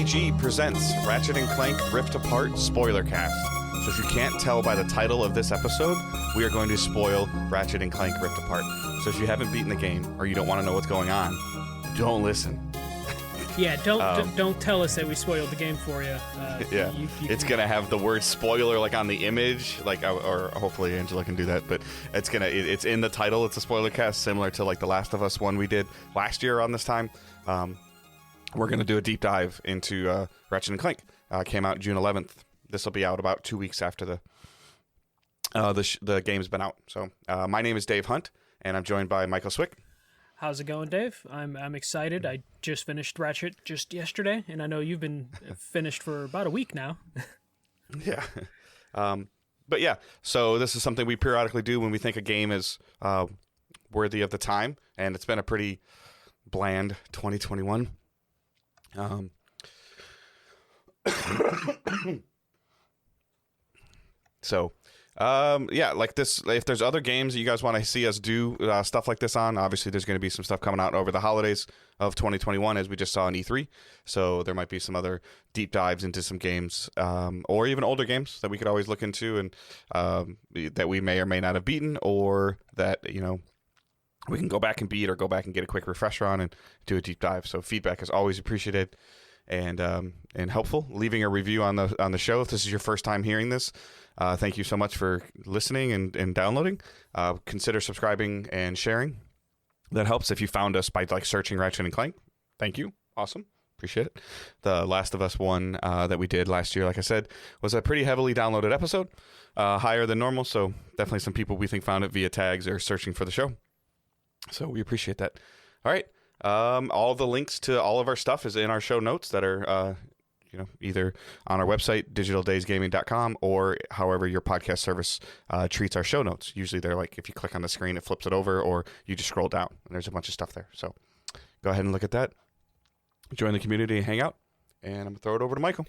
DDG presents Ratchet and Clank Rift Apart Spoilercast. So if you can't tell by the title of this episode, we are going to spoil Ratchet and Clank Rift Apart. So if you haven't beaten the game or you don't want to know what's going on, don't listen. Yeah, don't tell us that we spoiled the game for you. Yeah, it's gonna have the word spoiler like on the image, like, or hopefully Angela can do that. But it's in the title. It's a spoiler cast, similar to like the Last of Us one we did last year on this time. We're gonna do a deep dive into Ratchet and Clank. Came out June 11th. This will be out about 2 weeks after the game's been out. So my name is Dave Hunt, and I'm joined by Michael Swick. How's it going, Dave? I'm excited. I just finished Ratchet just yesterday, and I know you've been finished for about a week now. Yeah. But yeah, so this is something we periodically do when we think a game is worthy of the time, and it's been a pretty bland 2021. So, yeah, like this, if there's other games that you guys want to see us do stuff like this on, obviously there's going to be some stuff coming out over the holidays of 2021, as we just saw in E3. So there might be some other deep dives into some games, or even older games that we could always look into, and that we may or may not have beaten, or that, you know, we can go back and beat, or go back and get a quick refresher on and do a deep dive. So feedback is always appreciated and helpful. Leaving a review on the show if this is your first time hearing this. Thank you so much for listening and downloading. Consider subscribing and sharing. That helps if you found us by like searching Ratchet and Clank. Thank you. Awesome. Appreciate it. The Last of Us one that we did last year, like I said, was a pretty heavily downloaded episode, higher than normal. So definitely some people we think found it via tags or searching for the show. So we appreciate that. All right. All the links to all of our stuff is in our show notes that are either on our website, digitaldaysgaming.com, or however your podcast service treats our show notes. Usually they're like, if you click on the screen, it flips it over, or you just scroll down, and there's a bunch of stuff there. So go ahead and look at that. Join the community and hang out, and I'm going to throw it over to Michael.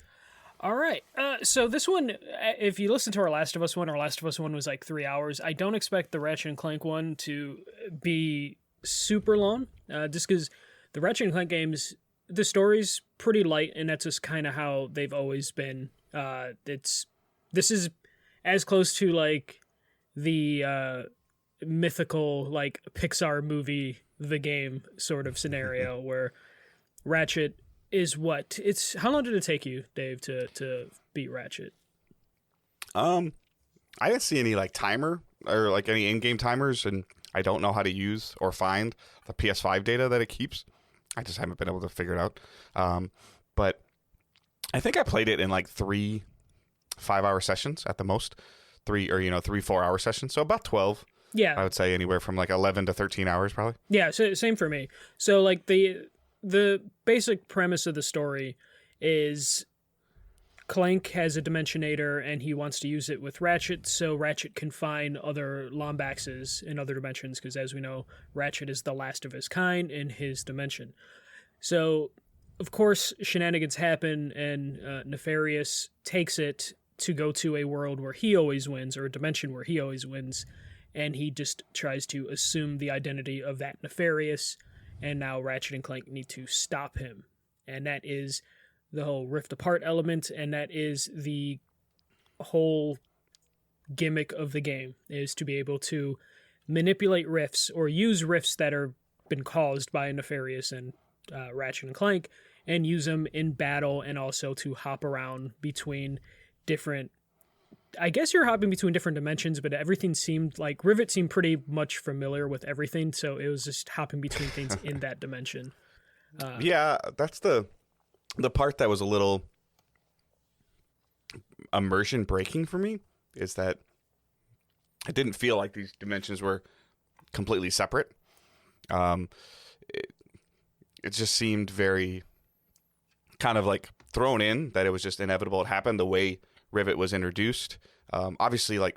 All right. So this one, if you listen to our Last of Us one was like 3 hours. I don't expect the Ratchet and Clank one to be super long, just because the Ratchet and Clank games, the story's pretty light, and that's just kind of how they've always been. This is as close to like the mythical like Pixar movie The Game sort of scenario where Ratchet is what? It's how long did it take you, Dave, to beat Ratchet? I didn't see any like timer or like any in-game timers, and I don't know how to use or find the PS5 data that it keeps. I just haven't been able to figure it out. But I think I played it in like 3 5-hour sessions at the most. 3 4-hour sessions. So about 12. Yeah. I would say anywhere from like 11 to 13 hours probably. Yeah, so same for me. So like the basic premise of the story is Clank has a Dimensionator and he wants to use it with Ratchet so Ratchet can find other Lombaxes in other dimensions, because as we know, Ratchet is the last of his kind in his dimension. So, of course, shenanigans happen, and Nefarious takes it to go to a world where he always wins, or a dimension where he always wins, and he just tries to assume the identity of that Nefarious, and now Ratchet and Clank need to stop him. And that is the whole Rift Apart element, and that is the whole gimmick of the game, is to be able to manipulate rifts, or use rifts that are been caused by Nefarious and Ratchet and Clank, and use them in battle, and also to hop around between different... I guess you're hopping between different dimensions, but everything seemed like... Rivet seemed pretty much familiar with everything, so it was just hopping between things in that dimension. Yeah, that's the part that was a little immersion breaking for me, is that it didn't feel like these dimensions were completely separate. It just seemed very kind of like thrown in, that it was just inevitable it happened the way Rivet was introduced. Obviously, like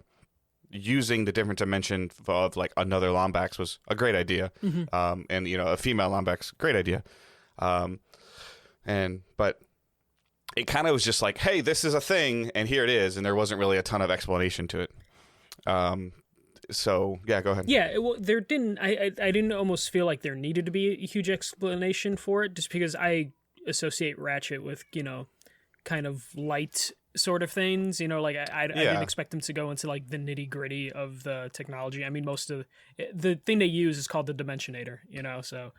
using the different dimension of like another Lombax was a great idea. Mm-hmm. And a female Lombax, great idea. But it kind of was just like, hey, this is a thing, and here it is, and there wasn't really a ton of explanation to it. So yeah, go ahead. Yeah, well, there didn't. I didn't almost feel like there needed to be a huge explanation for it, just because associate Ratchet with, kind of light sort of things, like I didn't expect them to go into like the nitty gritty of the technology. I mean, most of the thing they use is called the Dimensionator, so,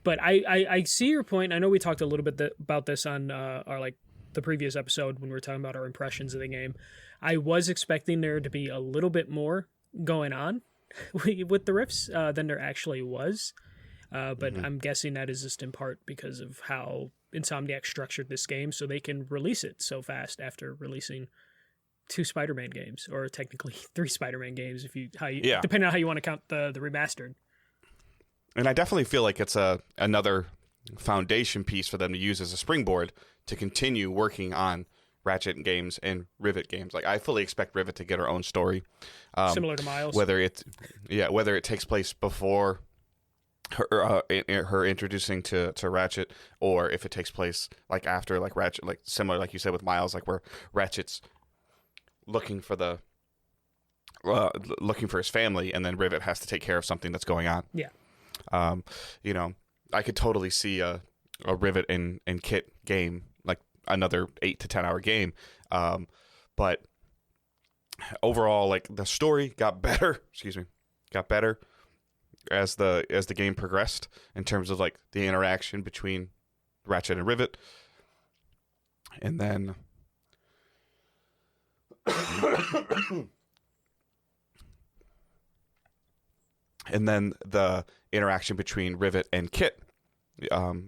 but I see your point. I know we talked a little bit about this on our like the previous episode when we were talking about our impressions of the game. I was expecting there to be a little bit more going on with the riffs than there actually was. But I'm guessing that is just in part because of how Insomniac structured this game, so they can release it so fast after releasing 2 Spider-Man games, or technically 3 Spider-Man games, depending on how you want to count the remastered. And I definitely feel like it's another foundation piece for them to use as a springboard to continue working on Ratchet games and Rivet games. Like, I fully expect Rivet to get her own story, similar to Miles. Whether it takes place before her introducing to Ratchet, or if it takes place like after, like Ratchet, like similar like you said with Miles, like where Ratchet's looking for his family, and then Rivet has to take care of something that's going on. Yeah. I could totally see a Rivet and Kit game, like another 8 to 10 hour game. But overall, like, the story got better as the game progressed in terms of like the interaction between Ratchet and Rivet, and then the interaction between Rivet and Kit,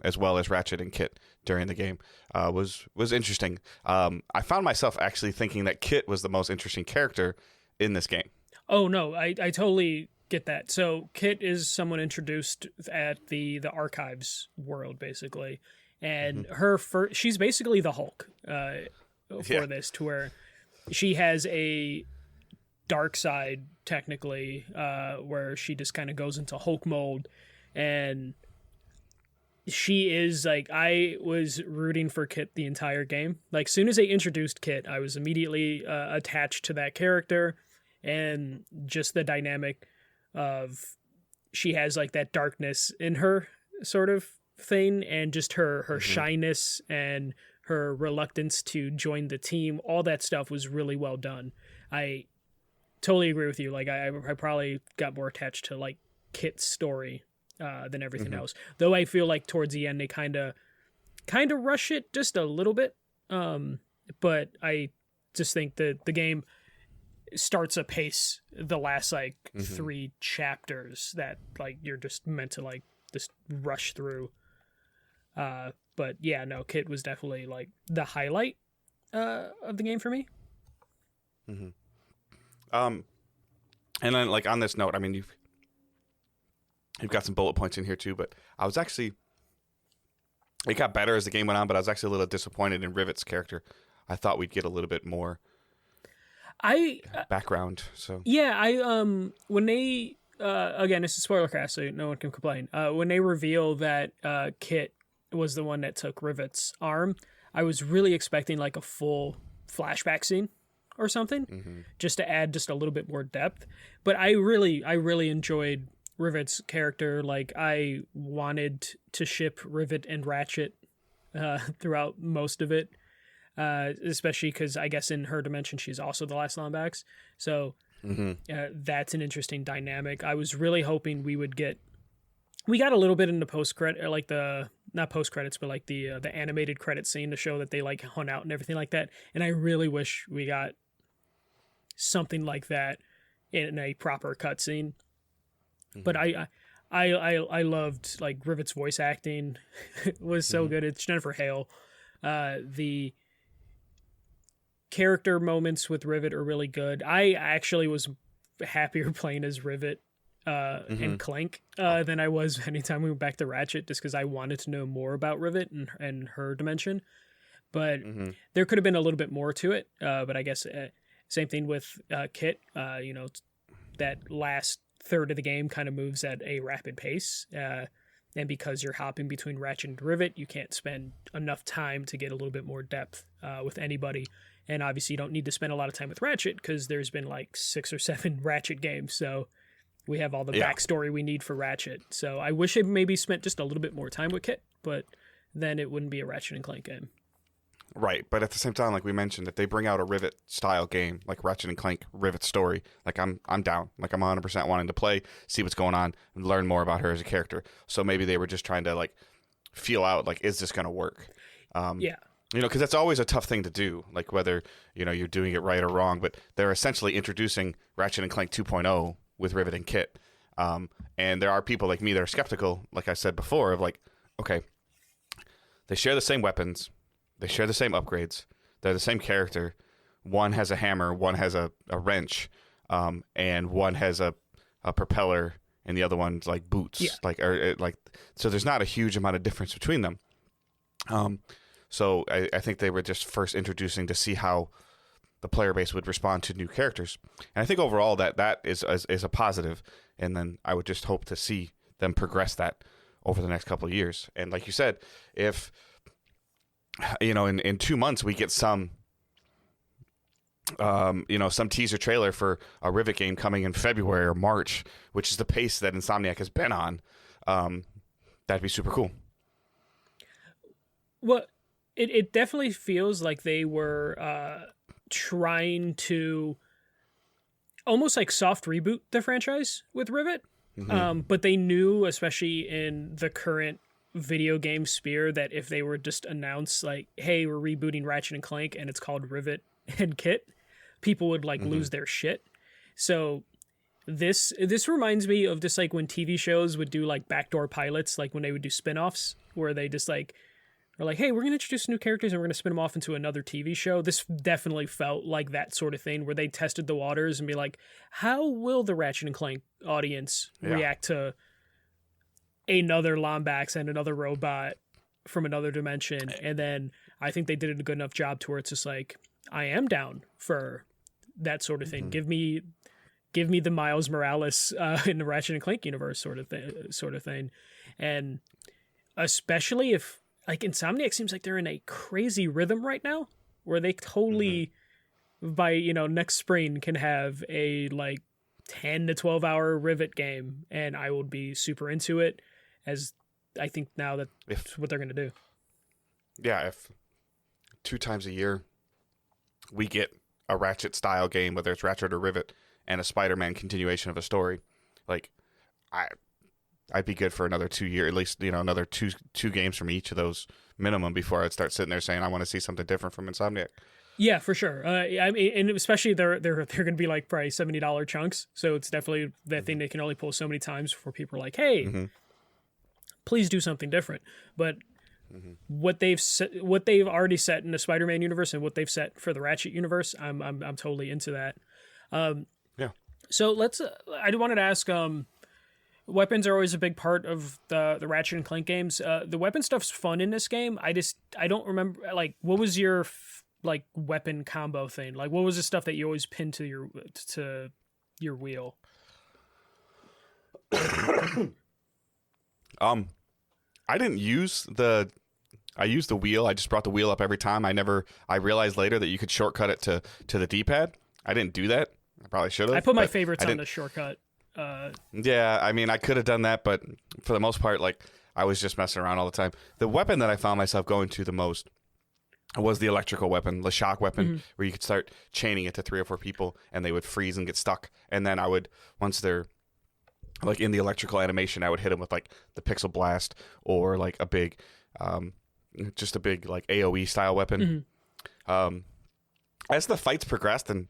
as well as Ratchet and Kit during the game, was interesting. I found myself actually thinking that Kit was the most interesting character in this game. Oh no, I totally get that. So Kit is someone introduced at the Archives world, basically, and she's basically the Hulk for this, to where she has a dark side, technically, where she just kind of goes into Hulk mode, and she is like, I was rooting for Kit the entire game. Like, soon as they introduced Kit, I was immediately attached to that character, and just the dynamic of she has like that darkness in her sort of thing, and just her shyness and her reluctance to join the team. All that stuff was really well done. I totally agree with you. Like, I probably got more attached to like Kit's story than everything else. Though I feel like towards the end they kind of rush it just a little bit. But I just think that the game starts a pace the last like 3 chapters that like you're just meant to like just rush through. But yeah, no, Kit was definitely like the highlight of the game for me. And then, like, on this note, I mean, you've got some bullet points in here too, but I was actually, it got better as the game went on, but I was actually a little disappointed in Rivet's character. I thought we'd get a little bit more background. So yeah, when they again, it's a Spoilercast, so no one can complain. When they reveal that Kit was the one that took Rivet's arm, I was really expecting like a full flashback scene or something, just to add just a little bit more depth. But I really enjoyed Rivet's character. Like, I wanted to ship Rivet and Ratchet throughout most of it, especially because I guess in her dimension she's also the last Lombax. So that's an interesting dynamic. I was really hoping we got a little bit in the post-credit, like not post-credits, but like the animated credit scene to show that they like hunt out and everything like that. And I really wish we got something like that in a proper cutscene. But I loved like Rivet's voice acting. It was so good. It's Jennifer Hale. The character moments with Rivet are really good. I actually was happier playing as Rivet and CLank than I was anytime we went back to Ratchet, just because I wanted to know more about Rivet and her dimension. But there could have been a little bit more to it. But I guess same thing with Kit. That last third of the game kind of moves at a rapid pace. And because you're hopping between Ratchet and Rivet, you can't spend enough time to get a little bit more depth with anybody. And obviously you don't need to spend a lot of time with Ratchet because there's been like 6 or 7 Ratchet games. So we have all the backstory we need for Ratchet. So I wish I maybe spent just a little bit more time with Kit, but then it wouldn't be a Ratchet and Clank game. Right, but at the same time, like we mentioned, if they bring out a Rivet style game, like Ratchet and Clank Rivet Story, like I'm down. Like I'm 100% wanting to play, see what's going on, and learn more about her as a character. So maybe they were just trying to like feel out, like, is this going to work? Yeah. You know, because that's always a tough thing to do, like whether, you know, you're doing it right or wrong, but they're essentially introducing Ratchet and Clank 2.0 with Rivet and Kit. And there are people like me that are skeptical, like I said before, of like, okay, they share the same weapons, they share the same upgrades, they're the same character. One has a hammer, one has a wrench, and one has a propeller, and the other one's like boots. Yeah. So there's not a huge amount of difference between them. So I think they were just first introducing to see how the player base would respond to new characters. And I think overall that is a positive. And then I would just hope to see them progress that over the next couple of years. And like you said, if, you know, in 2 months we get some, you know, some teaser trailer for a Rivet game coming in February or March, which is the pace that Insomniac has been on, that'd be super cool. Well, it definitely feels like they were trying to almost like soft reboot the franchise with Rivet. Mm-hmm. But they knew, especially in the current video game sphere, that if they were just announced like, hey, we're rebooting Ratchet and Clank and it's called Rivet and Kit, people would like lose their shit. So this reminds me of just like when TV shows would do like backdoor pilots, like when they would do spin-offs where they just like are like, hey, we're going to introduce new characters and we're going to spin them off into another TV show. This definitely felt like that sort of thing where they tested the waters and be like, how will the Ratchet and Clank audience react to another Lombax and another robot from another dimension? And then I think they did a good enough job to where it's just like, I am down for that sort of thing. Give me the Miles Morales in the Ratchet and Clank universe sort of thing. And especially if, like, Insomniac seems like they're in a crazy rhythm right now where they totally, by, you know, next spring can have a, like, 10 to 12 hour Rivet game, and I would be super into it, as I think now that's what they're going to do. Yeah, if 2 times a year we get a Ratchet-style game, whether it's Ratchet or Rivet, and a Spider-Man continuation of a story, like, I'd be good for another 2 years, at least, you know, another two games from each of those minimum before I'd start sitting there saying I want to see something different from Insomniac. Yeah, for sure. I mean, and especially they're going to be like probably $70 chunks, so it's definitely that thing they can only pull so many times before people are like, hey, please do something different. But what they've already set in the Spider-Man universe and what they've set for the Ratchet universe, I'm totally into that. Yeah. So I wanted to ask. Weapons are always a big part of the Ratchet and Clank games. The weapon stuff's fun in this game. I don't remember, like, what was your like weapon combo thing? Like, what was the stuff that you always pinned to your wheel? I didn't use I used the wheel. I just brought the wheel up every time. I realized later that you could shortcut it to the D-pad. I didn't do that. I probably should have. I put my favorites on the shortcut. Yeah, I mean, I could have done that, but for the most part, like, I was just messing around all the time. The weapon that I found myself going to the most was the electrical weapon, the shock weapon, where you could start chaining it to 3 or 4 people, and they would freeze and get stuck. And then I would, once they're like in the electrical animation, I would hit them with like the pixel blast or like a big, just a big like AOE style weapon. As the fights progressed, and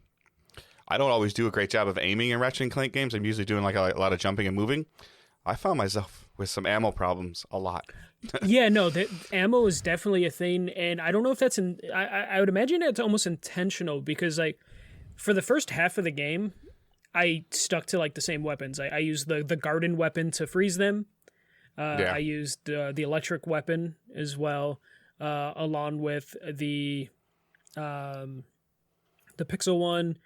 I don't always do a great job of aiming in Ratchet and Clank games. I'm usually doing like a lot of jumping and moving. I found myself with some ammo problems a lot. Yeah, no, the ammo is definitely a thing, and I don't know if that's I would imagine it's almost intentional, because like for the first half of the game, I stuck to like the same weapons. I used the garden weapon to freeze them. I used the electric weapon as well, along with the pixel one.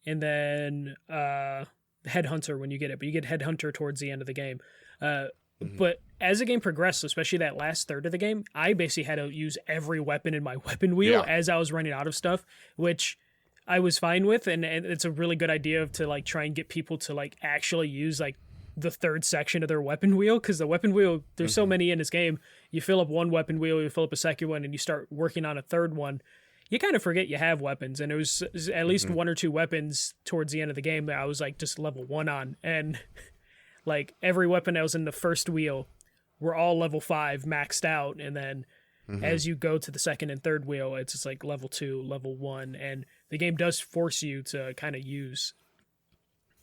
And then Headhunter when you get it. But you get Headhunter towards the end of the game. But as the game progressed, especially that last third of the game, I basically had to use every weapon in my weapon wheel as I was running out of stuff, which I was fine with. And it's a really good idea to like try and get people to like actually use like the third section of their weapon wheel, because the weapon wheel, there's so many in this game. You fill up one weapon wheel, you fill up a second one, and you start working on a third one. You kind of forget you have weapons, and it was at least one or two weapons towards the end of the game that I was like just level 1 on, and like every weapon that was in the first wheel were all level 5 maxed out, and then as you go to the second and third wheel, it's just like level 2, level 1, and the game does force you to kind of use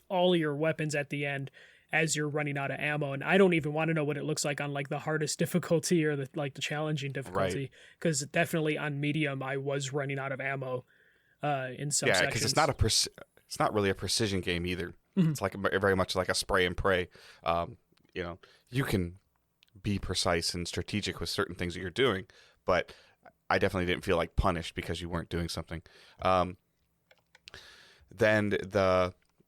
all your weapons at the end as you're running out of ammo. And I don't even want to know what it looks like on like the hardest difficulty or the challenging difficulty, because definitely on medium I was running out of ammo in some sections. Yeah, because it's not really a precision game either. It's like very much like a spray and pray. You can be precise and strategic with certain things that you're doing, but I definitely didn't feel like punished because you weren't doing something.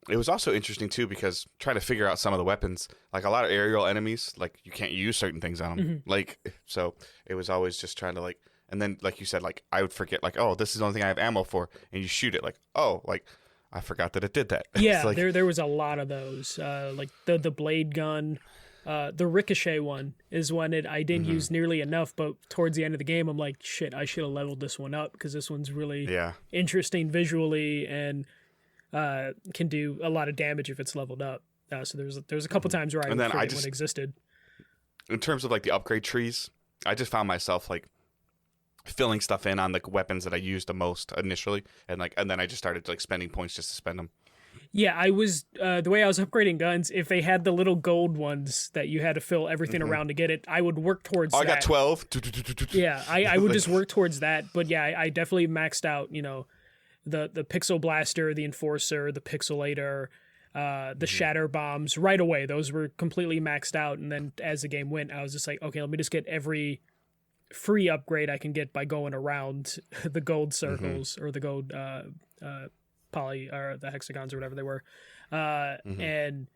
It was also interesting too, because trying to figure out some of the weapons, like a lot of aerial enemies, like you can't use certain things on them. Like, so it was always just trying to like, and then like you said, like I would forget like, oh, this is the only thing I have ammo for, and you shoot it like, oh, like I forgot that it did that. Yeah, like, there was a lot of those, like the blade gun. The ricochet one is one that I didn't use nearly enough, but towards the end of the game, I'm like, shit, I should have leveled this one up, because this one's really interesting visually and can do a lot of damage if it's leveled up. So there's a couple times where I forget when it existed. In terms of like the upgrade trees, I just found myself like filling stuff in on the weapons that I used the most initially, and then I just started like spending points just to spend them. Yeah, I was the way I was upgrading guns, if they had the little gold ones that you had to fill everything around to get it, I would work towards that. I got 12. Yeah, I would just work towards that. But yeah, I definitely maxed out, the Pixel Blaster, the Enforcer, the Pixelator, the Shatter Bombs right away. Those were completely maxed out. And then as the game went, I was just like, okay, let me just get every free upgrade I can get by going around the gold circles or the gold poly or the hexagons or whatever they were. And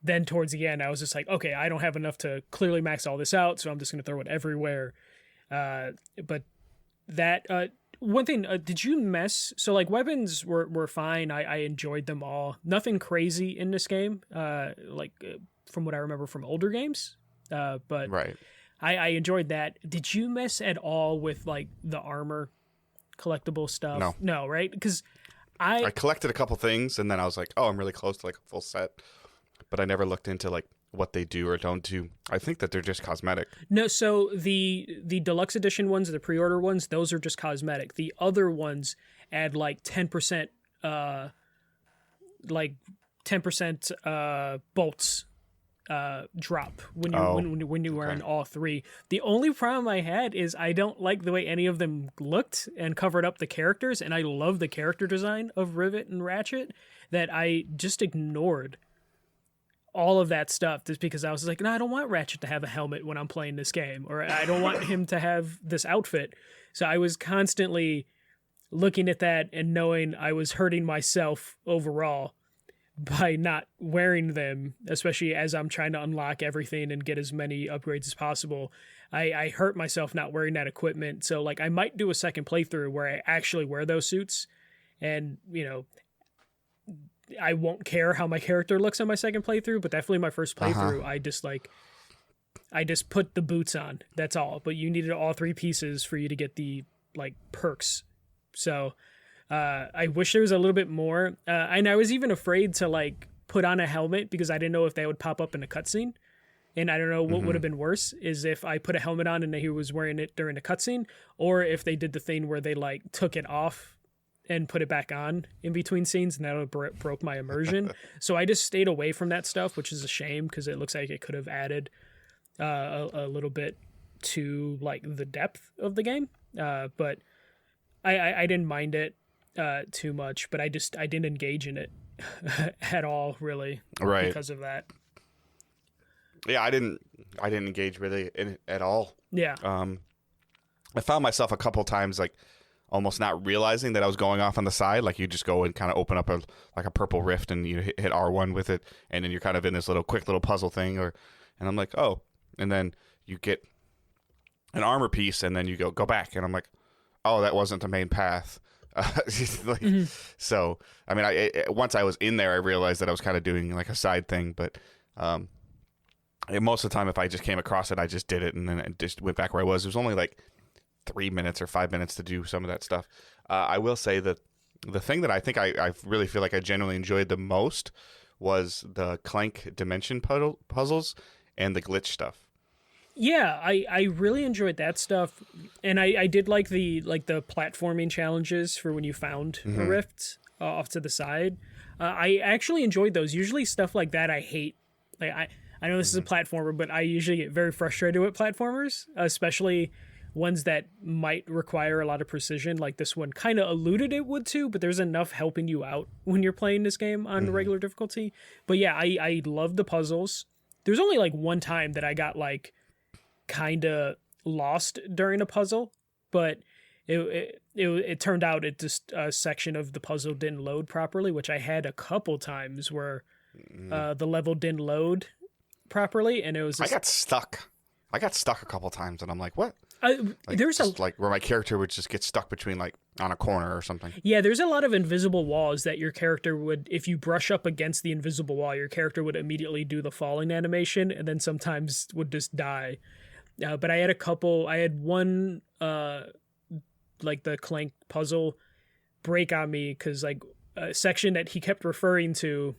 then towards the end, I was just like, okay, I don't have enough to clearly max all this out, so I'm just going to throw it everywhere. But that... one thing, did you mess? So like weapons were fine. I enjoyed them all. Nothing crazy in this game, from what I remember from older games. But right. I enjoyed that. Did you mess at all with like the armor collectible stuff? No, right? Because I collected a couple things, and then I was like, oh, I'm really close to like a full set. But I never looked into like what they do or don't do. I think that they're just cosmetic. No, so the deluxe edition ones, the pre-order ones, those are just cosmetic. The other ones add like 10% bolts drop when you were in all three. The only problem I had is I don't like the way any of them looked and covered up the characters, and I love the character design of Rivet and Ratchet, that I just ignored all of that stuff just because I was like, no, I don't want Ratchet to have a helmet when I'm playing this game, or I don't want him to have this outfit. So I was constantly looking at that and knowing I was hurting myself overall by not wearing them, especially as I'm trying to unlock everything and get as many upgrades as possible. I hurt myself not wearing that equipment. So like I might do a second playthrough where I actually wear those suits, and I won't care how my character looks on my second playthrough, but definitely my first playthrough, I just put the boots on. That's all. But you needed all three pieces for you to get the like perks. So I wish there was a little bit more. And I was even afraid to like put on a helmet because I didn't know if they would pop up in a cutscene. And I don't know what would have been worse, is if I put a helmet on and he was wearing it during the cutscene, or if they did the thing where they like took it off and put it back on in between scenes, and that broke my immersion. So I just stayed away from that stuff, which is a shame because it looks like it could have added a little bit to like the depth of the game. But I didn't mind it too much, but I didn't engage in it at all, really, right, because of that. Yeah, I didn't engage really in it at all. Yeah. I found myself a couple times like almost not realizing that I was going off on the side. Like you just go and kind of open up a purple rift and you hit R1 with it, and then you're kind of in this quick little puzzle thing, and I'm like, oh, and then you get an armor piece, and then you go back, and I'm like, oh, that wasn't the main path. So I mean, once I was in there, I realized that I was kind of doing like a side thing, but And most of the time, if I just came across it, I just did it and then I just went back where I was. It was only like 3 minutes or 5 minutes to do some of that stuff. I will say that the thing that I think I really feel like I genuinely enjoyed the most was the Clank dimension puzzles and the glitch stuff. Yeah, I really enjoyed that stuff, and I did like the platforming challenges for when you found a rift off to the side. I actually enjoyed those. Usually stuff like that I hate. Like I know this is a platformer, but I usually get very frustrated with platformers, especially ones that might require a lot of precision. Like this one kind of alluded it would too, but there's enough helping you out when you're playing this game on regular difficulty. But yeah, I love the puzzles. There's only like one time that I got like kind of lost during a puzzle, but it turned out it just a section of the puzzle didn't load properly, which I had a couple times where the level didn't load properly, and it was just, I got stuck a couple times, and I'm like, what? Like, there's like where my character would just get stuck between like on a corner or something. Yeah, there's a lot of invisible walls that your character would, if you brush up against the invisible wall, your character would immediately do the falling animation, and then sometimes would just die. But I had one like the Clank puzzle break on me because like a section that he kept referring to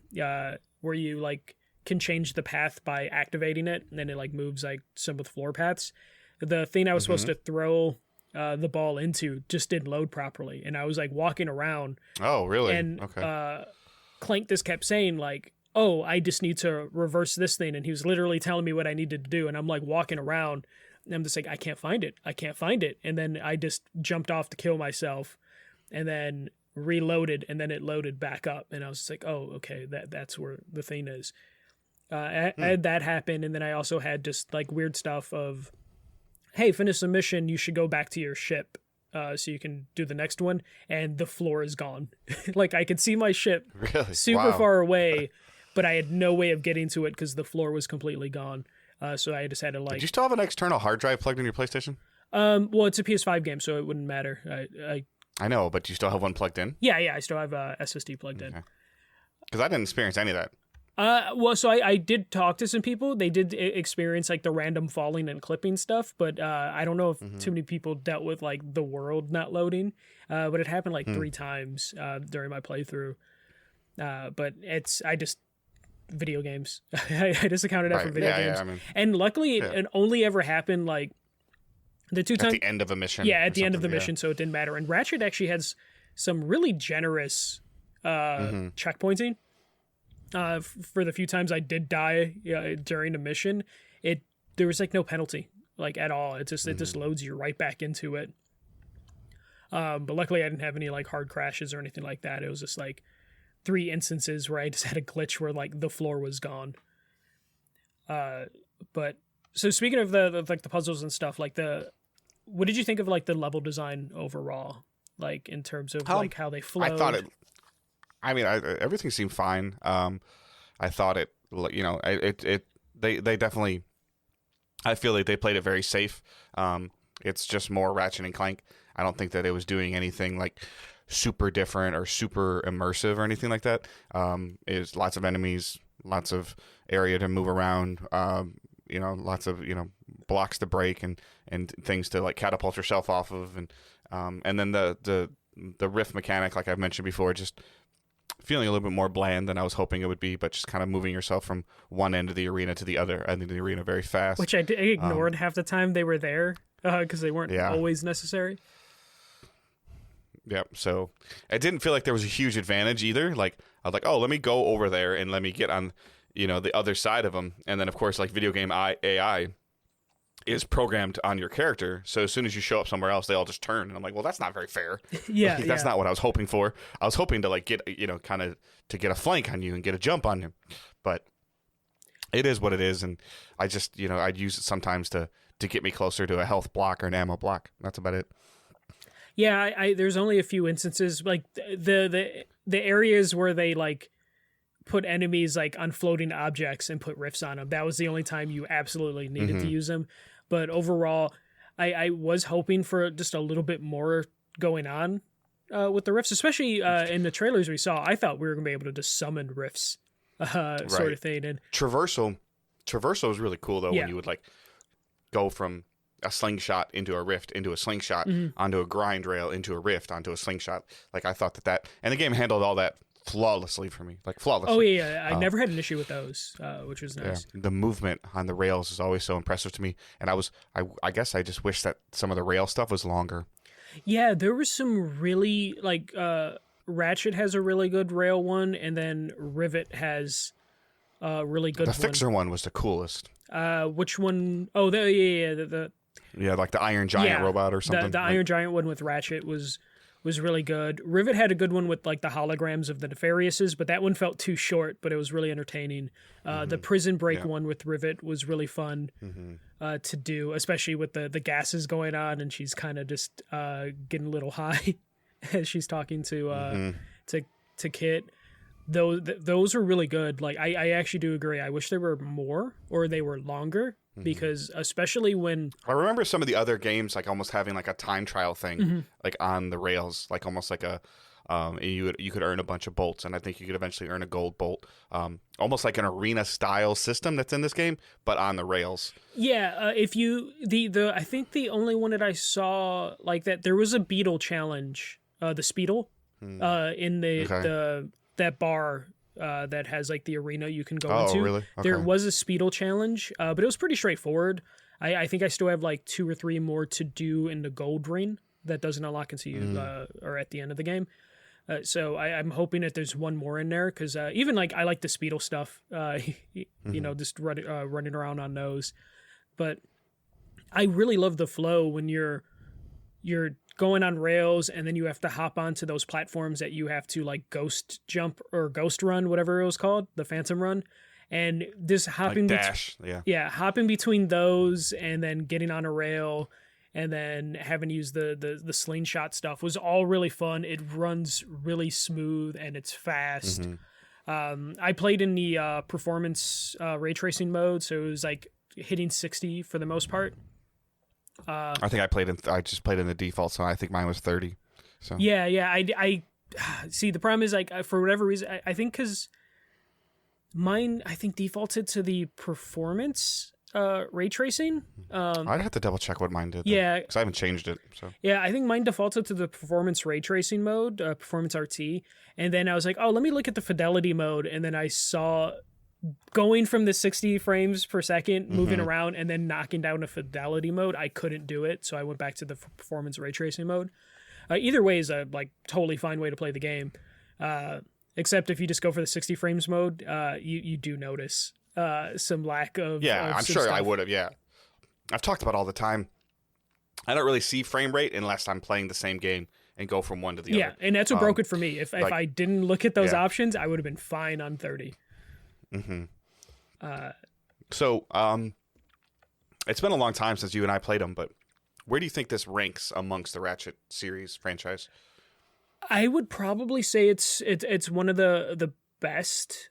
where you like can change the path by activating it, and then it like moves like some of the floor paths. The thing I was supposed to throw the ball into just didn't load properly, and I was like walking around. Oh, really? And okay. Clank just kept saying like, "Oh, I just need to reverse this thing," and he was literally telling me what I needed to do, and I'm like walking around, and I'm just like, I can't find it, and then I just jumped off to kill myself, and then reloaded, and then it loaded back up, and I was just like, oh, okay, that's where the thing is. I had that happen, and then I also had just like weird stuff of, hey, finish the mission, you should go back to your ship so you can do the next one, and the floor is gone. Like I could see my ship super far away, but I had no way of getting to it because the floor was completely gone. So I just had to like... Did you still have an external hard drive plugged in your PlayStation? Well, it's a PS5 game, so it wouldn't matter. I know, but do you still have one plugged in? Yeah, I still have a SSD plugged in. Because I didn't experience any of that. Well, so I did talk to some people. They did experience like the random falling and clipping stuff, but I don't know if too many people dealt with like the world not loading. But it happened like 3 times during my playthrough. But video games. I just accounted out for video games. Yeah, I mean, and luckily it only ever happened like the 2 times at the end of a mission. Yeah, at the end of the mission, so it didn't matter. And Ratchet actually has some really generous checkpointing. For the few times I did die during a mission, there was like no penalty like at all. It just loads you right back into it. But luckily I didn't have any like hard crashes or anything like that. It was just like 3 instances where I just had a glitch where like the floor was gone. But so speaking of the puzzles and stuff, like what did you think of like the level design overall? Like in terms of like how they flowed? I thought everything seemed fine. I thought they definitely, I feel like they played it very safe. It's just more Ratchet and Clank. I don't think that it was doing anything like super different or super immersive or anything like that. Is lots of enemies, lots of area to move around, lots of, blocks to break and things to like catapult yourself off of. And then the rift mechanic, like I've mentioned before, just feeling a little bit more bland than I was hoping it would be, but just kind of moving yourself from one end of the arena to the other end of the arena very fast. Which I ignored half the time they were there because they weren't always necessary. Yep. So it didn't feel like there was a huge advantage either. Like I was like, oh, let me go over there and let me get on, the other side of them. And then of course, like video game AI is programmed on your character. So as soon as you show up somewhere else, they all just turn. And I'm like, well, that's not very fair. That's not what I was hoping for. I was hoping to like get, kind of to get a flank on you and get a jump on him. But it is what it is. And I just, I'd use it sometimes to get me closer to a health block or an ammo block. That's about it. Yeah, there's only a few instances like the areas where they like put enemies like on floating objects and put rifts on them. That was the only time you absolutely needed to use them. But overall, I was hoping for just a little bit more going on with the rifts, especially in the trailers we saw. I thought we were gonna be able to just summon rifts sort of thing. And Traversal is really cool though, Yeah. when you would like go from a slingshot into a rift, into a slingshot, onto a grind rail, into a rift, onto a slingshot. Like I thought that, and the game handled all that flawlessly for me, like flawlessly. Oh yeah, I never had an issue with those, which was nice. Yeah. The movement on the rails is always so impressive to me, and I guess I just wish that some of the rail stuff was longer. Yeah, there was some really like Ratchet has a really good rail one, and then Rivet has a really good The one. Fixer one was the coolest. Which one? Oh, the Like the Iron Giant robot or something. The Iron Giant one with Ratchet was really good. Rivet had a good one with like the holograms of the Nefariouses, but that one felt too short, but it was really entertaining. The Prison Break one with Rivet was really fun to do, especially with the gases going on, and she's kind of just getting a little high as she's talking to Kit. Those were really good. Like I actually do agree. I wish there were more or they were longer, because especially when I remember some of the other games like almost having like a time trial thing like on the rails, like almost like a you could earn a bunch of bolts, and I think you could eventually earn a gold bolt, almost like an arena style system that's in this game but on the rails. Yeah, if you I think the only one that I saw like that, there was a Beetle challenge, the Speedle, in the that bar that has like the arena you can go into. Really? Okay. There was a Speedle challenge, but it was pretty straightforward. I think I still have like 2 or 3 more to do in the gold ring that doesn't unlock until you or at the end of the game. So I'm hoping that there's one more in there, because even like I like the Speedle stuff, you know, just running around on those. But I really love the flow when you're going on rails, and then you have to hop onto those platforms that you have to like ghost jump or ghost run, whatever it was called, the Phantom Run, and this hopping like dash, hopping between those and then getting on a rail and then having to use the slingshot stuff was all really fun. It runs really smooth and it's fast. I played in the performance ray tracing mode, so it was like hitting 60 for the most part. I think I just played in the default, so I think mine was 30. So yeah, I see. The problem is like for whatever reason, I think because mine I think defaulted to the performance ray tracing. I'd have to double check what mine did. Yeah, because I haven't changed it. So yeah, I think mine defaulted to the performance ray tracing mode, performance RT, and then I was like, oh, let me look at the fidelity mode, and then I saw going from the 60 frames per second, moving around, and then knocking down a fidelity mode. I couldn't do it, so I went back to the performance ray tracing mode. Either way is a like totally fine way to play the game, except if you just go for the 60 frames mode, you do notice some lack of I'm sure stuff. I would have. Yeah, I've talked about all the time. I don't really see frame rate unless I'm playing the same game and go from one to the other. Yeah, and that's what broke it for me. If I didn't look at those options, I would have been fine on 30. So it's been a long time since you and I played them, but where do you think this ranks amongst the Ratchet series franchise? I would probably say it's one of the best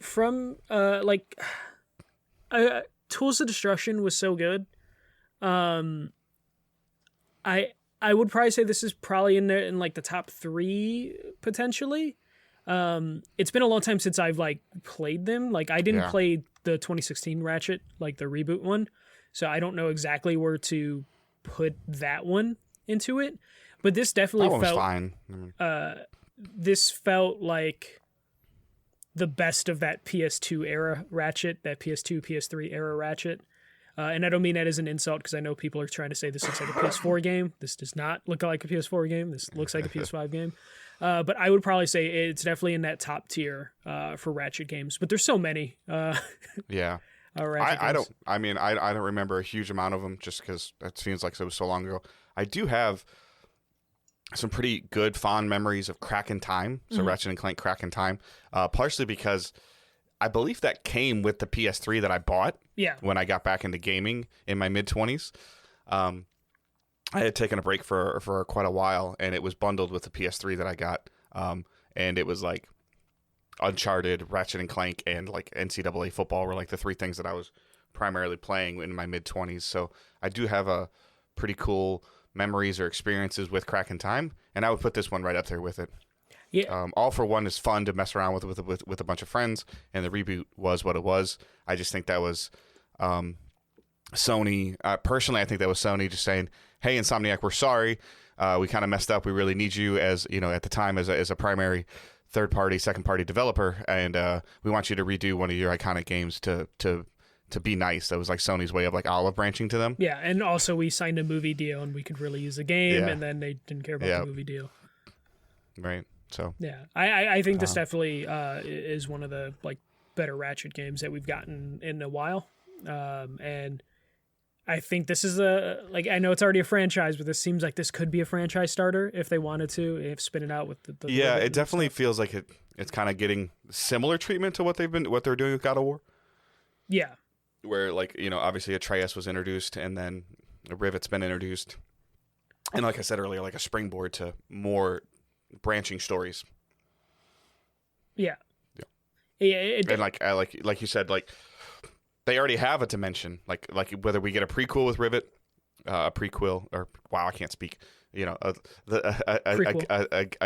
from Tools of Destruction was so good. I would probably say this is probably in like the top 3 potentially. It's been a long time since I've like played them. Like I didn't play the 2016 Ratchet, like the reboot one, so I don't know exactly where to put that one into it. But this definitely felt fine. This felt like the best of that PS2 era Ratchet, that PS2, PS3 era Ratchet. And I don't mean that as an insult, because I know people are trying to say this looks like a PS4 game. This does not look like a PS4 game. This looks like a PS5 game. But I would probably say it's definitely in that top tier for Ratchet games. But there's so many. Yeah. I don't remember a huge amount of them just because it seems like it was so long ago. I do have some pretty good fond memories of Crack in Time. So Ratchet and Clank Crack in Time. Partially because I believe that came with the PS3 that I bought when I got back into gaming in my mid-20s. I had taken a break for quite a while, and it was bundled with the PS3 that I got. And it was like Uncharted, Ratchet and Clank, and like NCAA football were like the 3 things that I was primarily playing in my mid-20s. So I do have a pretty cool memories or experiences with Crack in Time, and I would put this one right up there with it. Yeah. All for One is fun to mess around with a bunch of friends, and the reboot was what it was. I just think that was Sony. Personally, I think that was Sony just saying, "Hey, Insomniac, we're sorry. We kind of messed up. We really need you as at the time as a primary third party, second party developer, and we want you to redo one of your iconic games to be nice." That was like Sony's way of like olive branching to them. Yeah, and also we signed a movie deal and we could really use the game, and then they didn't care about the movie deal. Right. So yeah, I think this definitely is one of the like better Ratchet games that we've gotten in a while, and I think this is I know it's already a franchise, but this seems like this could be a franchise starter if they wanted to, if spin it out with the yeah, it definitely feels like it's kind of getting similar treatment to what they're doing with God of War. Yeah, where like obviously Atreus was introduced, and then Rivet's been introduced, and like I said earlier, like a springboard to more branching stories. Yeah. And like you said, like they already have a dimension, like whether we get a prequel with Rivet, a prequel, or wow, I can't speak. A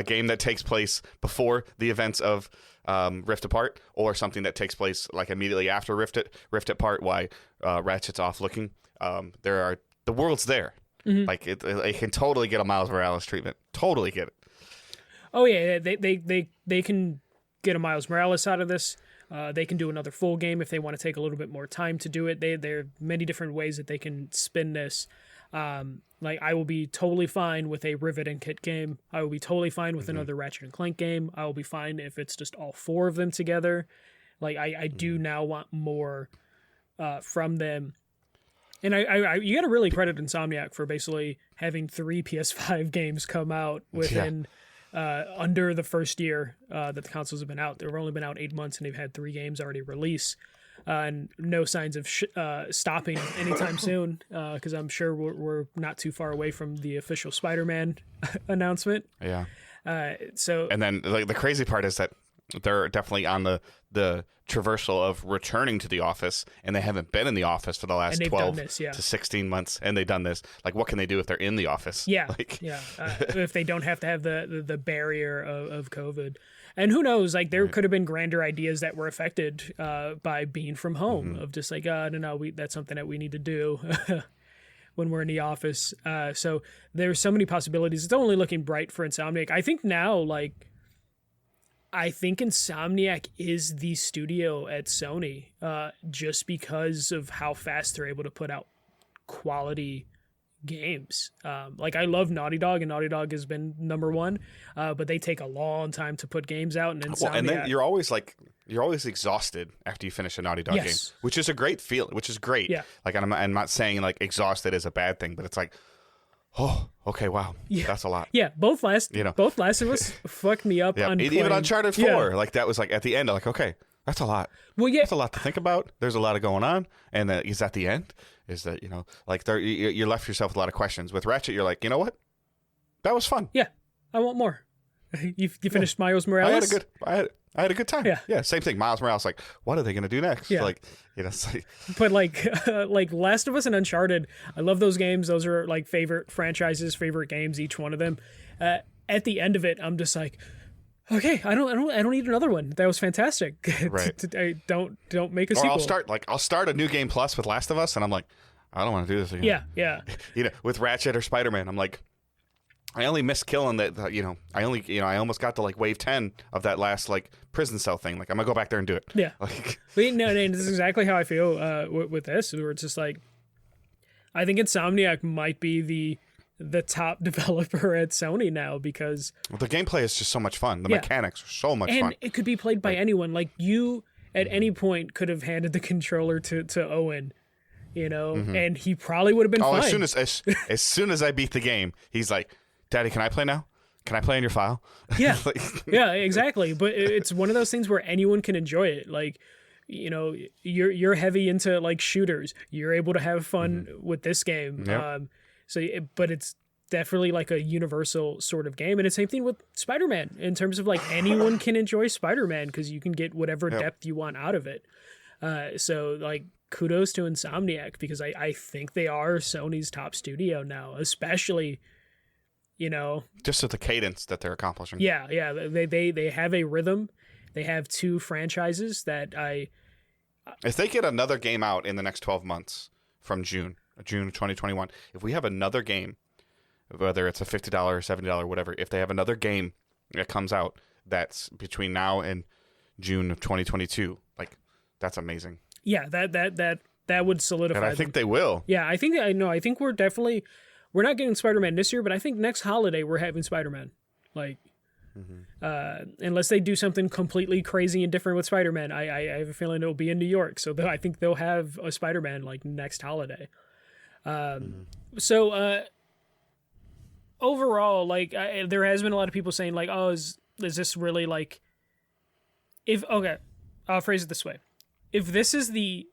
game that takes place before the events of Rift Apart, or something that takes place like immediately after Rift Apart. Why Ratchet's off looking. The world's there. Mm-hmm. Like it can totally get a Miles Morales treatment. Totally get it. Oh yeah, they can get a Miles Morales out of this. They can do another full game if they want to take a little bit more time to do it. There are many different ways that they can spin this. Like I will be totally fine with a Rivet and Kit game. I will be totally fine with another Ratchet and CLank game. I will be fine if it's just all four of them together. Like I do now want more from them. And I you got to really credit Insomniac for basically having 3 PS5 games come out within under the first year that the consoles have been out. They've only been out 8 months, and they've had 3 games already released. And no signs of stopping anytime soon, because I'm sure we're not too far away from the official Spider-Man announcement. Yeah. So and then like the crazy part is that they're definitely on the traversal of returning to the office, and they haven't been in the office for the last 12 to 16 months, and they've done this. Like, what can they do if they're in the office? Yeah, like, if they don't have to have the barrier of COVID. And who knows, like there could have been grander ideas that were affected by being from home, of just like, no, that's something that we need to do when we're in the office. So there's so many possibilities. It's only looking bright for Insomniac. I think now, I think Insomniac is the studio at Sony, just because of how fast they're able to put out quality games. I love Naughty Dog, and Naughty Dog has been number one, but they take a long time to put games out. And Insomniac, and then you're always exhausted after you finish a Naughty Dog game, which is a great feeling, which is great. Yeah. Like I'm not saying like exhausted is a bad thing, but it's like, oh, okay, wow, that's a lot. Yeah, both Last of Us fucked me up. On even Uncharted 4, like that was like at the end, like okay, that's a lot. Well, yeah, that's a lot to think about. There's a lot of going on, and is at the end. Is that like there you left yourself with a lot of questions. With Ratchet, you're like, you know what, that was fun. Yeah, I want more. You finished Miles Morales. I had a good time. Yeah, same thing. Miles Morales, like, what are they gonna do next? Yeah. Like, it's like... But like Last of Us and Uncharted, I love those games. Those are like favorite franchises, favorite games, each one of them. At the end of it, I'm just like, okay, I don't need another one. That was fantastic. Right. Don't make a sequel. I'll start a new game plus with Last of Us, and I'm like, I don't want to do this again. Yeah. With Ratchet or Spider-Man, I'm like, I only missed killing that. I almost got to like wave 10 of that last like prison cell thing. Like, I'm gonna go back there and do it. Yeah. No, this is exactly how I feel with this. Where it's just like, I think Insomniac might be the top developer at Sony now, because the gameplay is just so much fun. The mechanics are so much fun. And it could be played by anyone. Like, you at any point could have handed the controller to Owen, and he probably would have been fine. As soon as I beat the game, he's like, Daddy, can I play now? Can I play in your file? Yeah. Yeah, exactly. But it's one of those things where anyone can enjoy it. Like, you're heavy into like shooters. You're able to have fun with this game. Yep. But it's definitely like a universal sort of game. And it's the same thing with Spider-Man in terms of like anyone can enjoy Spider-Man because you can get whatever depth you want out of it. So like, kudos to Insomniac, because I think they are Sony's top studio now, especially you know. Just with the cadence that they're accomplishing. Yeah. They have a rhythm. They have two franchises that If they get another game out in the next 12 months from June of 2021, if we have another game, whether it's a $50 or $70, whatever, if they have another game that comes out that's between now and June of 2022, like, that's amazing. Yeah, that would solidify. And I think they will. Yeah, I think we're not getting Spider-Man this year, but I think next holiday we're having Spider-Man. Like, unless they do something completely crazy and different with Spider-Man, I have a feeling it'll be in New York. So I think they'll have a Spider-Man like next holiday. So overall, like, there has been a lot of people saying like, oh, is this really like? I'll phrase it this way: if this is the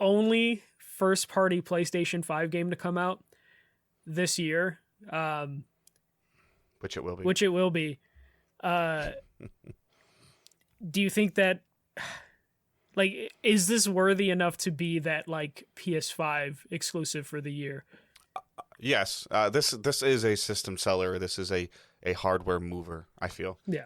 only first-party PlayStation 5 game to come out this year, which it will be. Do you think that, like, is this worthy enough to be that like PS5 exclusive for the year? Yes. This is a system seller. This is a hardware mover, I feel. Yeah.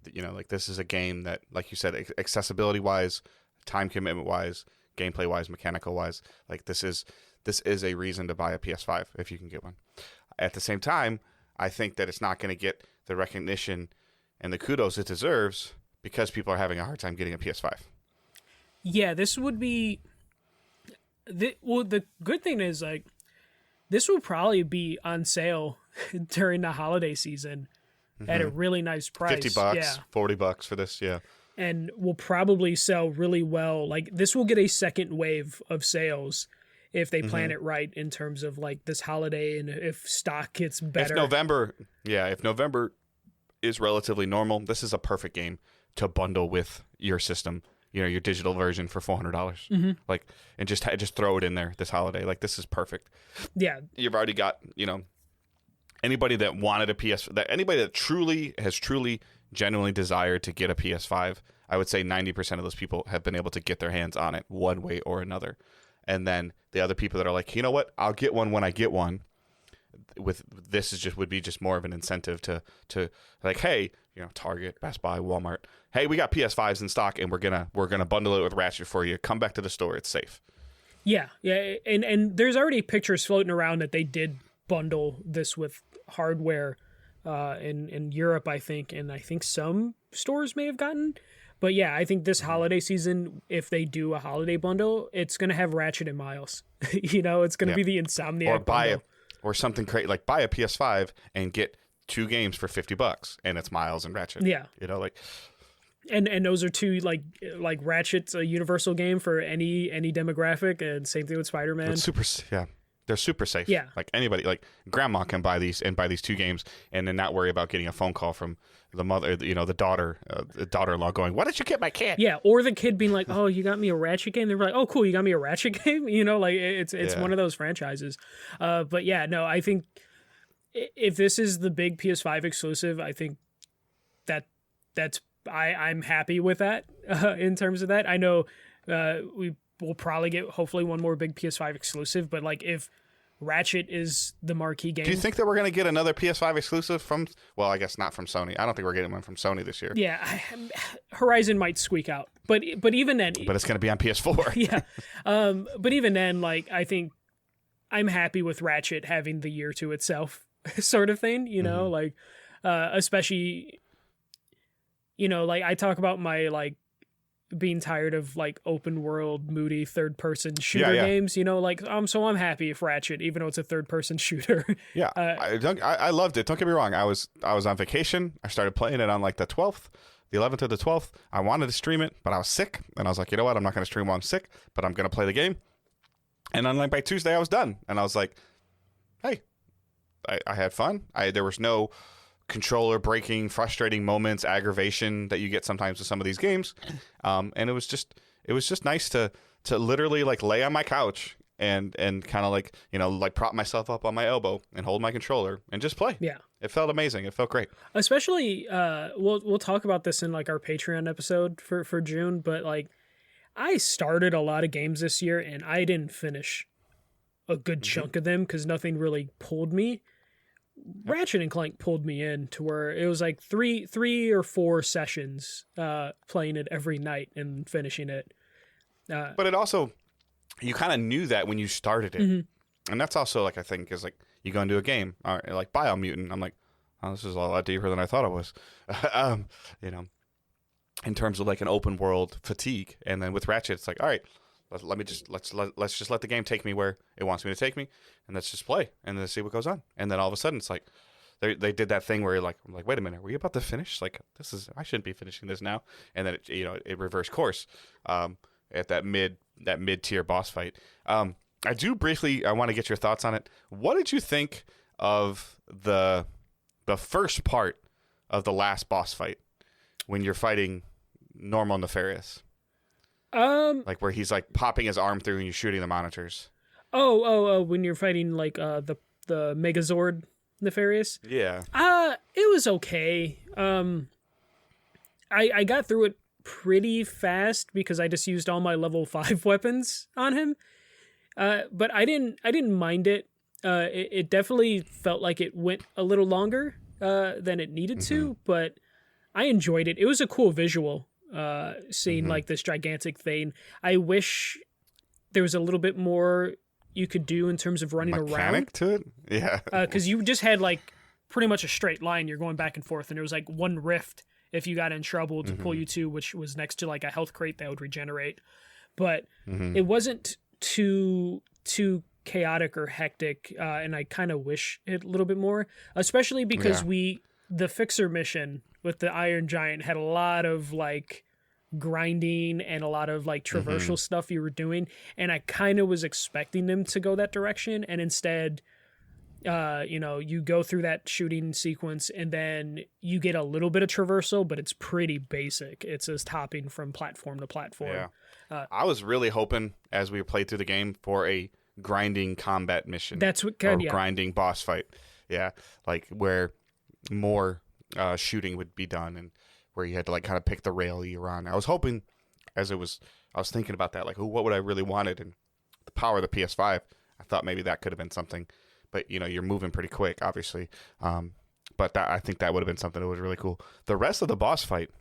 Like, this is a game that, like you said, accessibility wise, time commitment wise, gameplay wise, mechanical wise, like, this is a reason to buy a PS5 if you can get one. At the same time, I think that it's not going to get the recognition and the kudos it deserves because people are having a hard time getting a PS5. Yeah, this would be the good thing is, like, this will probably be on sale during the holiday season at a really nice price. $50, yeah. $40 for this, yeah. And will probably sell really well. Like, this will get a second wave of sales if they plan it right in terms of like this holiday, and if stock gets better. If November is relatively normal, this is a perfect game to bundle with your system, your digital version for $400. Like, and just throw it in there this holiday. Like, this is perfect. Yeah. You've already got, anybody that wanted a anybody that truly genuinely desired to get a PS5, I would say 90% of those people have been able to get their hands on it one way or another. And then the other people that are like, you know what, I'll get one when I get one. With this would be just more of an incentive to like, hey, Target, Best Buy, Walmart, hey, we got PS5s in stock, and we're gonna bundle it with Ratchet for you. Come back to the store, it's safe. Yeah, and there's already pictures floating around that they did bundle this with hardware in Europe, I think, and I think some stores may have gotten. But yeah, I think this holiday season, if they do a holiday bundle, it's going to have Ratchet and Miles. It's going to be the Insomniac or buy bundle. Or something crazy, like buy a PS5 and get 2 games for $50, and it's Miles and Ratchet. Yeah. Like. And those are two, like Ratchet's a universal game for any demographic, and same thing with Spider-Man. It's super, yeah. They're super safe. Yeah. Like, anybody, like grandma can buy these 2 games and then not worry about getting a phone call from the mother, the daughter-in-law going, "Why did you get my kid?" Yeah, or the kid being like, "Oh, you got me a Ratchet game." They're like, "Oh, cool, you got me a Ratchet game." Like, it's one of those franchises. But yeah, no, I think if this is the big PS5 exclusive, I think I'm happy with that in terms of that. I know we will probably get hopefully one more big PS5 exclusive, but like, if Ratchet is the marquee game. Do you think that we're going to get another PS5 exclusive from, well, I guess not from Sony. I don't think we're getting one from Sony this year. Yeah, Horizon might squeak out, but even then. But it's going to be on PS4. Yeah, but even then, like, I think I'm happy with Ratchet having the year to itself, sort of thing. Like, especially, like, I talk about my like being tired of like open world moody third person shooter games, like, so I'm happy if Ratchet, even though it's a third person shooter. Yeah. I loved it. Don't get me wrong. I was on vacation. I started playing it on like the 11th to the 12th. I wanted to stream it, but I was sick, and I was like, you know what? I'm not going to stream while I'm sick, but I'm going to play the game. And then, like, by Tuesday I was done, and I was like, hey, I had fun. There was no controller breaking, frustrating moments, aggravation that you get sometimes with some of these games, and it was just nice to literally like lay on my couch and kind of like like prop myself up on my elbow and hold my controller and just play. Yeah, it felt amazing. It felt great. Especially, we'll talk about this in like our Patreon episode for June, but like, I started a lot of games this year and I didn't finish a good chunk of them because nothing really pulled me. Ratchet and Clank pulled me in to where it was like three or four sessions playing it every night and finishing it. But it also, you kind of knew that when you started it. Mm-hmm. And that's also like, I think, is like, you go into a game, like Biomutant. I'm like, oh, this is a lot deeper than I thought it was. You know, in terms of like an open world fatigue. And then with Ratchet, it's like, all right, let's just let the game take me where it wants me to take me, and let's just play and then see what goes on. And then all of a sudden, it's like they did that thing where you're like, I'm like, wait a minute, were you about to finish? Like, I shouldn't be finishing this now. And then it reversed course at that mid tier boss fight. I want to get your thoughts on it. What did you think of the first part of the last boss fight when you're fighting normal Nefarious? Like where he's like popping his arm through and you're shooting the monitors. When you're fighting like the Megazord Nefarious. Yeah. It was okay. I got through it pretty fast because I just used all my level 5 weapons on him. But I didn't mind it. It definitely felt like it went a little longer than it needed to, but I enjoyed it. It was a cool visual. Seeing like this gigantic thing. I wish there was a little bit more you could do in terms of running mechanic around to it. Yeah. Because you just had like pretty much a straight line. You're going back and forth, and there was like one rift if you got in trouble to pull you to, which was next to like a health crate that would regenerate. But it wasn't too chaotic or hectic, and I kind of wish it a little bit more, especially because the Fixer mission with the Iron Giant had a lot of like grinding and a lot of like traversal stuff you were doing, and I kind of was expecting them to go that direction, and instead you go through that shooting sequence and then you get a little bit of traversal, but it's pretty basic. It's just hopping from platform to platform. I was really hoping as we played through the game for a grinding combat mission. That's what grinding boss fight. Yeah, like where more shooting would be done, and where you had to like kind of pick the rail you're on. I was hoping, I was thinking about that, like, what would I really wanted, and the power of the PS5. I thought maybe that could have been something, but you're moving pretty quick, obviously. But I think that would have been something that was really cool. The rest of the boss fight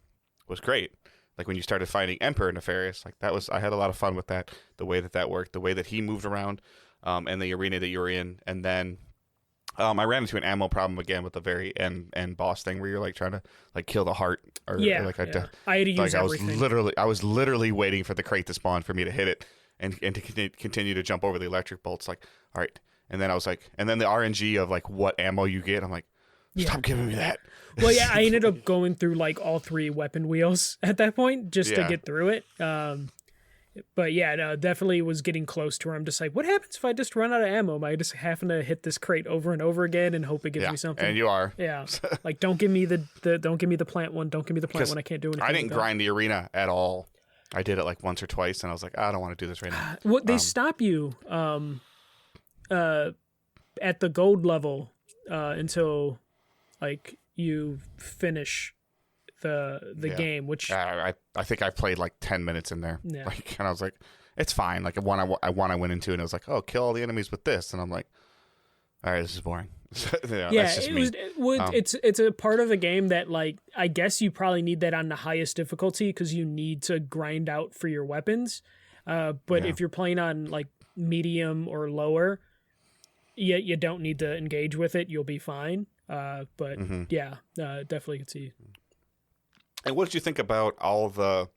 was great. Like when you started fighting Emperor Nefarious, like I had a lot of fun with that. The way that worked, the way that he moved around, and the arena that you were in, and then. I ran into an ammo problem again with the very end boss thing where you're like trying to like kill the heart I had to use everything. I was literally waiting for the crate to spawn for me to hit it and to continue to jump over the electric bolts. Like, all right, and then I was like, and then the RNG of like what ammo you get. I'm like, stop giving me that. Well, yeah, I ended up going through like all 3 weapon wheels at that point just to get through it. But yeah, no, definitely was getting close to where I'm just like, what happens if I just run out of ammo? Am I just having to hit this crate over and over again and hope it gives me something? And you are. Yeah. Like, don't give me the plant one. Don't give me the plant one. I can't do anything. I didn't grind the arena at all. I did it like once or twice, and I was like, I don't want to do this right now. Well, they stop you at the gold level until like you finish the game, which I think I played like 10 minutes in there, like, and I was like, it's fine. Like I went into, and it was like, oh, kill all the enemies with this, and I'm like, all right, this is boring. That's just me. It's a part of the game that like I guess you probably need that on the highest difficulty because you need to grind out for your weapons. But if you're playing on like medium or lower, you don't need to engage with it. You'll be fine. But definitely could see. And what did you think about all the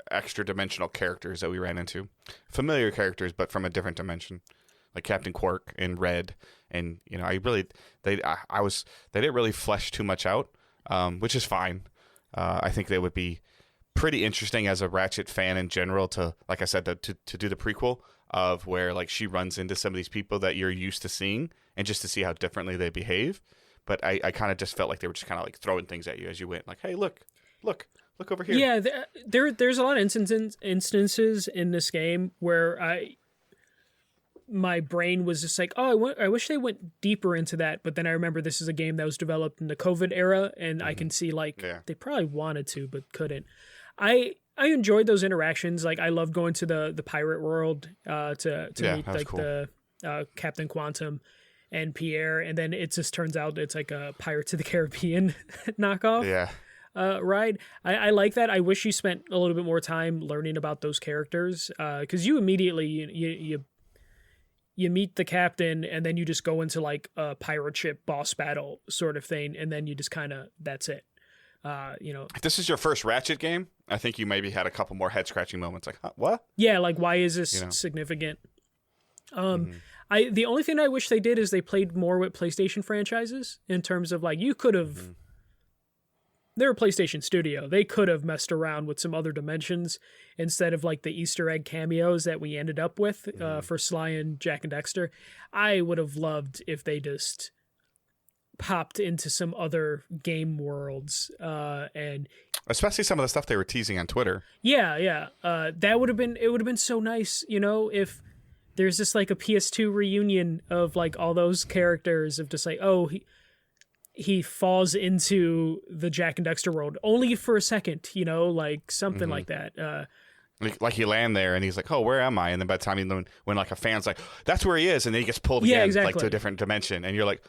extra dimensional characters that we ran into? Familiar characters, but from a different dimension, like Captain Quark and Red, and they didn't really flesh too much out, which is fine. I think they would be pretty interesting as a Ratchet fan in general to, like I said, to do the prequel of where like she runs into some of these people that you're used to seeing, and just to see how differently they behave. But I kind of just felt like they were just kind of like throwing things at you as you went. Like, hey, look over here. Yeah, there's a lot of instances in this game where my brain was just like, oh, I wish they went deeper into that. But then I remember this is a game that was developed in the COVID era, and I can see like they probably wanted to but couldn't. I enjoyed those interactions. Like I loved going to the pirate world to meet like cool. the Captain Quantum. and Pierre, and then it just turns out it's like a Pirates of the Caribbean knockoff. Yeah. Ride. I like that. I wish you spent a little bit more time learning about those characters, because you immediately you meet the captain, and then you just go into like a pirate ship boss battle sort of thing, and then you just kind of that's it. If this is your first Ratchet game, I think you maybe had a couple more head scratching moments. Like, huh, what? Yeah, like why is this significant? The only thing I wish they did is they played more with PlayStation franchises in terms of like you could have. They're a PlayStation studio. They could have messed around with some other dimensions instead of like the Easter egg cameos that we ended up with for Sly and Jack and Dexter. I would have loved if they just popped into some other game worlds and especially some of the stuff they were teasing on Twitter. Yeah. That would have been so nice, if there's just like a PS2 reunion of like all those characters of just like, oh, he falls into the Jack and Dexter world only for a second, like something like that. Like he land there and he's like, oh, where am I? And then by the time when like a fan's like, that's where he is, and then he gets pulled again, like to a different dimension, and you're like,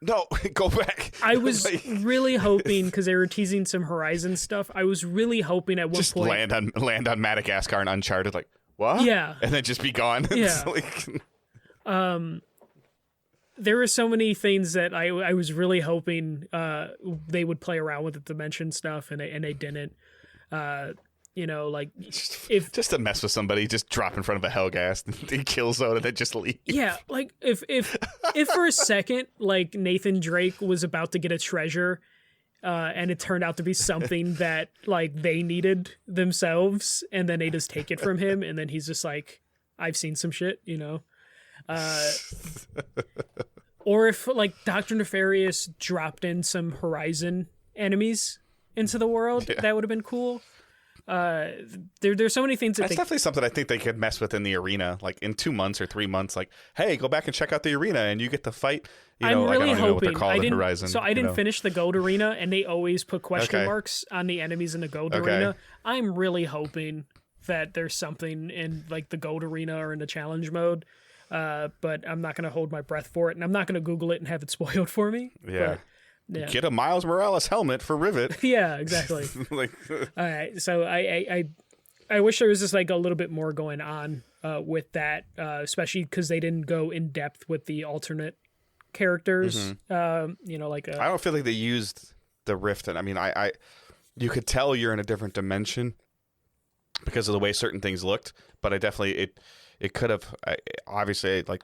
no, go back. I was really hoping, because they were teasing some Horizon stuff, I was really hoping at one just point land on Madagascar and Uncharted, like what? Yeah, and then just be gone. Yeah. There were so many things that I was really hoping they would play around with the dimension stuff, and they didn't. Like just to mess with somebody, just drop in front of a Hellgas, and kill zone, and then just leave. Yeah, like if for a second, like Nathan Drake was about to get a treasure, and it turned out to be something that like they needed themselves, and then they just take it from him, and then he's just like, I've seen some shit, Or if like Dr. Nefarious dropped in some Horizon enemies into the world, that would have been cool. There's so many things that's definitely something I think they could mess with in the arena, like in 2 months or 3 months. Like, hey, go back and check out the arena, and you get to fight. I'm really I don't hoping. know what they're called in Horizon. So I didn't finish the Gold Arena, and they always put question marks on the enemies in the Gold Arena. I'm really hoping that there's something in like the Gold Arena or in the challenge mode. But I'm not going to hold my breath for it, and I'm not going to Google it and have it spoiled for me. Yeah. Get a Miles Morales helmet for Rivet. Yeah, exactly. All right. So I wish there was just like a little bit more going on with that, especially because they didn't go in depth with the alternate characters. I don't feel like they used the rift. And I mean, you could tell you're in a different dimension because of the way certain things looked, but it could have, obviously, like,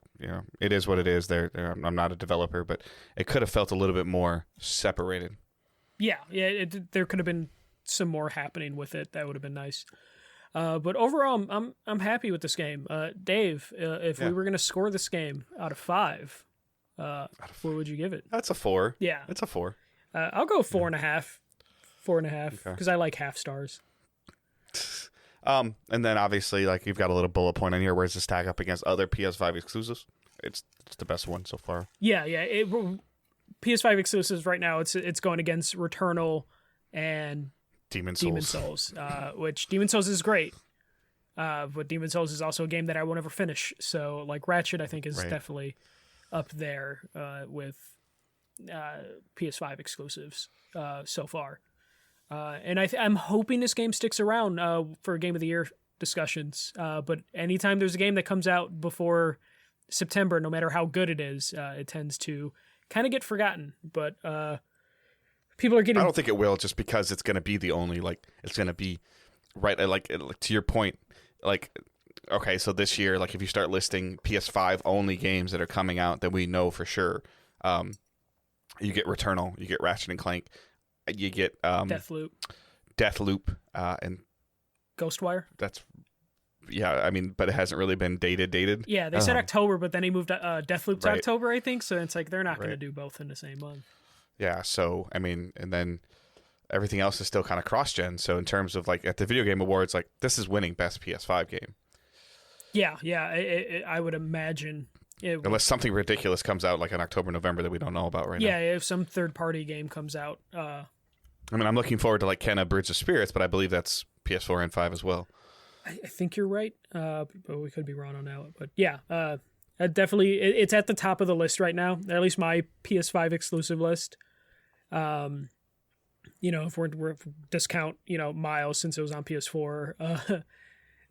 it is what it is. I'm not a developer, but it could have felt a little bit more separated. Yeah, there could have been some more happening with it. That would have been nice. But overall, I'm happy with this game. Dave, if we were going to score this game out of 5, what would you give it? That's a 4. Yeah, it's a 4. I'll go 4.5. 4.5 because I like half stars. And then obviously, like, you've got a little bullet point on here. Where's the stack up against other PS5 exclusives? It's the best one so far. Yeah. PS5 exclusives right now. It's going against Returnal and Demon Souls. Which Demon Souls is great. But Demon Souls is also a game that I will never finish. So like Ratchet, I think is definitely up there with PS5 exclusives so far. And I'm hoping this game sticks around for Game of the Year discussions. But anytime there's a game that comes out before September, no matter how good it is, it tends to kind of get forgotten. But people are getting... I don't think it will, just because it's going to be the only, like, it's going to be, right, like, to your point, like, okay, so this year, like, if you start listing PS5 only games that are coming out that we know for sure, you get Returnal, you get Ratchet and CLank, you get Deathloop, and Ghostwire. I mean, but it hasn't really been dated. Yeah, they said October, but then he moved Deathloop to October, I think. So it's like they're not going to do both in the same month. Yeah, so I mean, and then everything else is still kind of cross-gen. So in terms of like at the Video Game Awards, like this is winning best PS5 game. Yeah, I would imagine. Unless something ridiculous comes out like in October, November that we don't know about right now. Yeah, if some third-party game comes out. I mean, I'm looking forward to like Kenna Bridge of Spirits, but I believe that's PS4 and 5 as well. I think you're right, but we could be wrong on that. But yeah, Definitely, it's at the top of the list right now. At least my PS5 exclusive list. If we're discount, Miles since it was on PS4,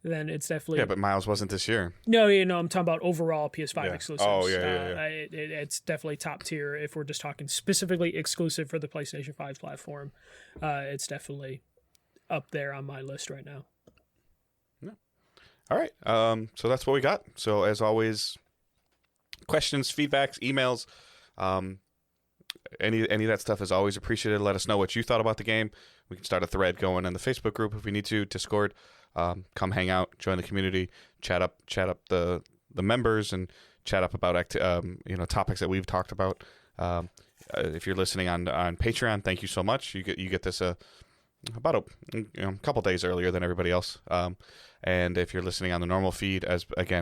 then it's definitely. Yeah, but Miles wasn't this year. No, I'm talking about overall PS5 exclusives. Oh, yeah. It's definitely top tier if we're just talking specifically exclusive for the PlayStation 5 platform. It's definitely up there on my list right now. Yeah. All right. So that's what we got. So as always, questions, feedbacks, emails, any of that stuff is always appreciated. Let us know what you thought about the game. We can start a thread going in the Facebook group if we need to, Discord. Come hang out, join the community, chat up the members, and chat up about topics that we've talked about. If you're listening on Patreon, thank you so much. You get this about a couple days earlier than everybody else. And if you're listening on the normal feed,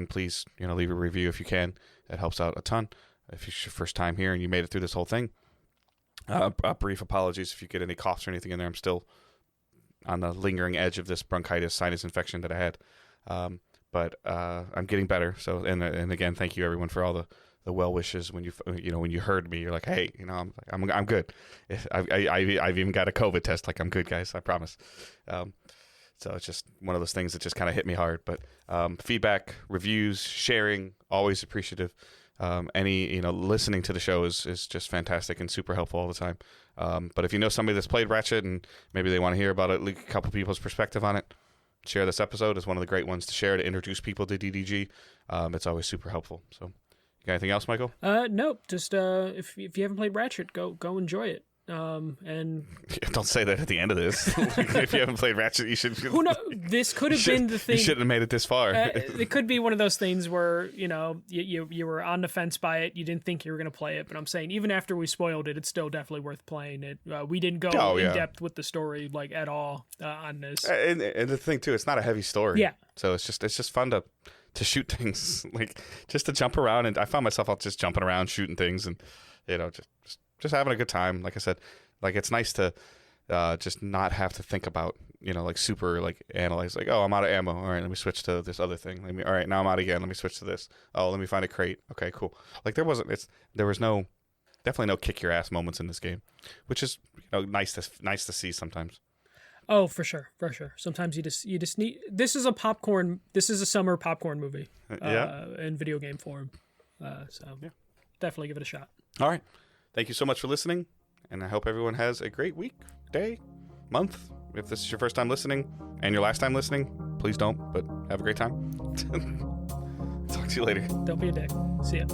please leave a review if you can. That helps out a ton. If it's your first time here and you made it through this whole thing, brief apologies if you get any coughs or anything in there. I'm still on the lingering edge of this bronchitis sinus infection that I had, but I'm getting better. So and again, thank you everyone for all the well wishes when you heard me. You're like, hey, I'm good. I've even got a COVID test. Like, I'm good, guys. I promise. So it's just one of those things that just kind of hit me hard. But feedback, reviews, sharing, always appreciative. Listening to the show is just fantastic and super helpful all the time. But if you know somebody that's played Ratchet and maybe they want to hear about it, like a couple people's perspective on it, share this episode. It's one of the great ones to share to introduce people to DDG. It's always super helpful. So, you got anything else, Michael? Nope. Just if you haven't played Ratchet, go enjoy it. And don't say that at the end of this. If you haven't played Ratchet, you should. Who knows? This could have been the thing. You shouldn't have made it this far. It could be one of those things where you were on the fence by it. You didn't think you were going to play it, but I'm saying even after we spoiled it, it's still definitely worth playing it. We didn't go in depth with the story like at all on this. And the thing too, it's not a heavy story. Yeah. So it's just fun to shoot things, like just to jump around, and I found myself out just jumping around shooting things, and just having a good time. Like I said, like it's nice to just not have to think about, like super like analyze, like, oh, I'm out of ammo. All right, let me switch to this other thing. All right, now I'm out again. Let me switch to this. Oh, let me find a crate. Okay, cool. Like there was definitely no kick your ass moments in this game, which is nice to see sometimes. Oh, for sure. Sometimes you just need. This is a summer popcorn movie. In video game form. Definitely give it a shot. All right. Thank you so much for listening, and I hope everyone has a great week, day, month. If this is your first time listening and your last time listening, please don't, but have a great time. Talk to you later. Don't be a dick. See ya.